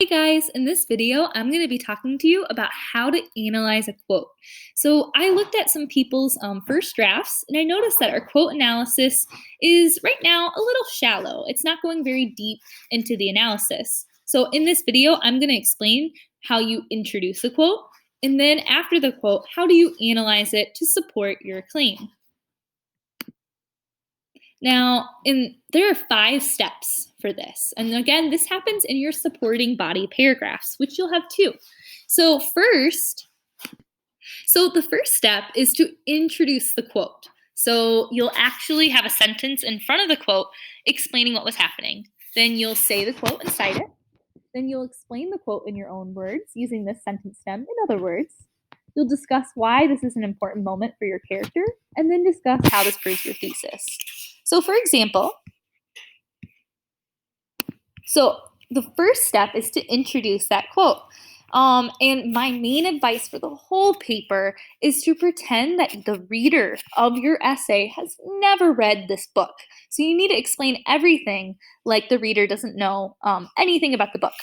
Hey guys, in this video, I'm going to be talking to you about how to analyze a quote. So I looked at some people's first drafts and I noticed that our quote analysis is right now a little shallow. It's not going very deep into the analysis. So in this video, I'm going to explain how you introduce a quote, and then after the quote, how do you analyze it to support your claim. Now, there are 5 steps for this. And again, this happens in your supporting body paragraphs, which you'll have too. So the first step is to introduce the quote. So you'll actually have a sentence in front of the quote explaining what was happening. Then you'll say the quote and cite it. Then you'll explain the quote in your own words using this sentence stem in other words. You'll discuss why this is an important moment for your character, and then discuss how this proves your thesis. So for example, the first step is to introduce that quote. And my main advice for the whole paper is to pretend that the reader of your essay has never read this book. So you need to explain everything like the reader doesn't know anything about the book.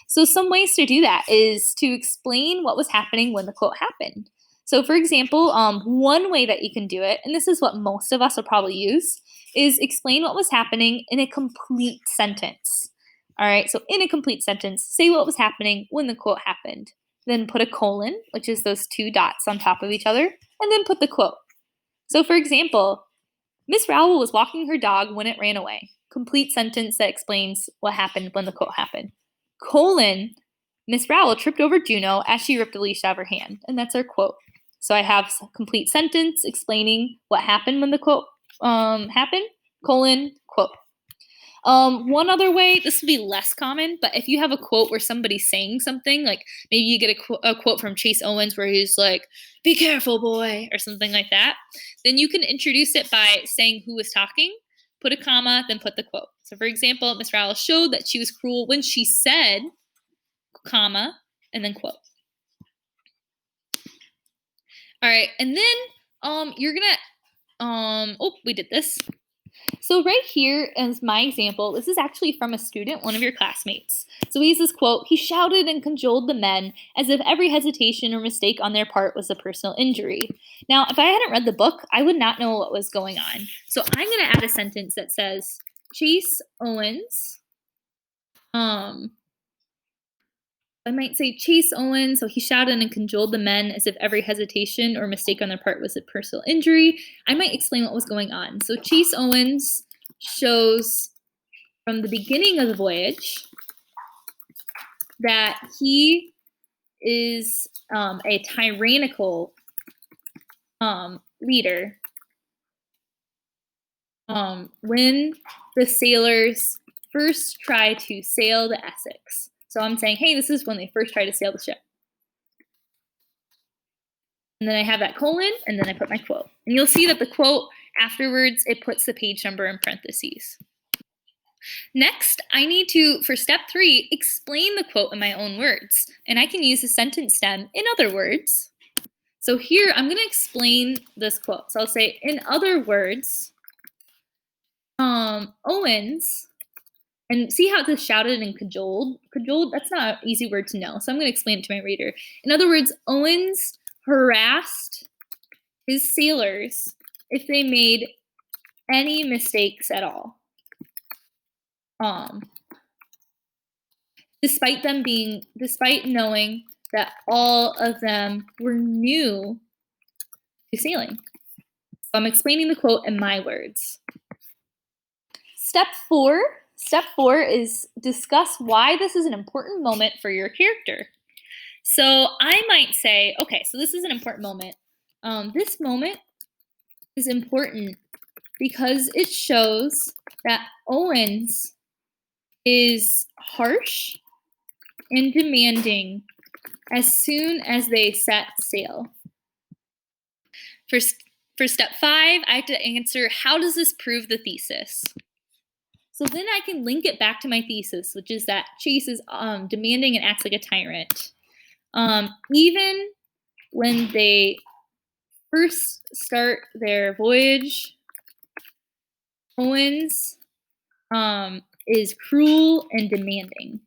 So some ways to do that is to explain what was happening when the quote happened. So for example, one way that you can do it, and this is what most of us will probably use, is explain what was happening in a complete sentence. All right, so in a complete sentence, say what was happening when the quote happened. Then put a colon, which is those 2 dots on top of each other, and then put the quote. So for example, Miss Rowell was walking her dog when it ran away. Complete sentence that explains what happened when the quote happened. Colon, Miss Rowell tripped over Juno as she ripped the leash out of her hand. And that's our quote. So I have a complete sentence explaining what happened when the quote happened, colon, quote. One other way, this would be less common, but if you have a quote where somebody's saying something, like maybe you get a quote from Chase Owens where he's like, "Be careful, boy," or something like that, then you can introduce it by saying who was talking, put a comma, then put the quote. So for example, Miss Rowell showed that she was cruel when she said, comma, and then quote. All right, and then you're gonna, we did this. So right here is my example. This is actually from a student, one of your classmates. So he has this quote, "He shouted and cajoled the men as if every hesitation or mistake on their part was a personal injury." Now, if I hadn't read the book, I would not know what was going on. So I'm going to add a sentence that says, Chase Owens, I might say Chase Owens, so he shouted and cajoled the men as if every hesitation or mistake on their part was a personal injury. I might explain what was going on. So Chase Owens shows from the beginning of the voyage that he is a tyrannical leader when the sailors first try to sail the Essex. So I'm saying, hey, this is when they first try to sail the ship. And then I have that colon, and then I put my quote. And you'll see that the quote afterwards, it puts the page number in parentheses. Next, I need to, for step 3, explain the quote in my own words. And I can use the sentence stem in other words. So here, I'm going to explain this quote. So I'll say, in other words, Owens, and see how this shouted and cajoled? Cajoled, that's not an easy word to know. So I'm going to explain it to my reader. In other words, Owens harassed his sailors if they made any mistakes at all. Despite knowing that all of them were new to sailing. So I'm explaining the quote in my words. Step 4 is discuss why this is an important moment for your character. So I might say, okay, so this is an important moment. This moment is important because it shows that Owens is harsh and demanding as soon as they set sail. For step 5, I have to answer, how does this prove the thesis? So then I can link it back to my thesis, which is that Chase is demanding and acts like a tyrant. Even when they first start their voyage, Owens is cruel and demanding.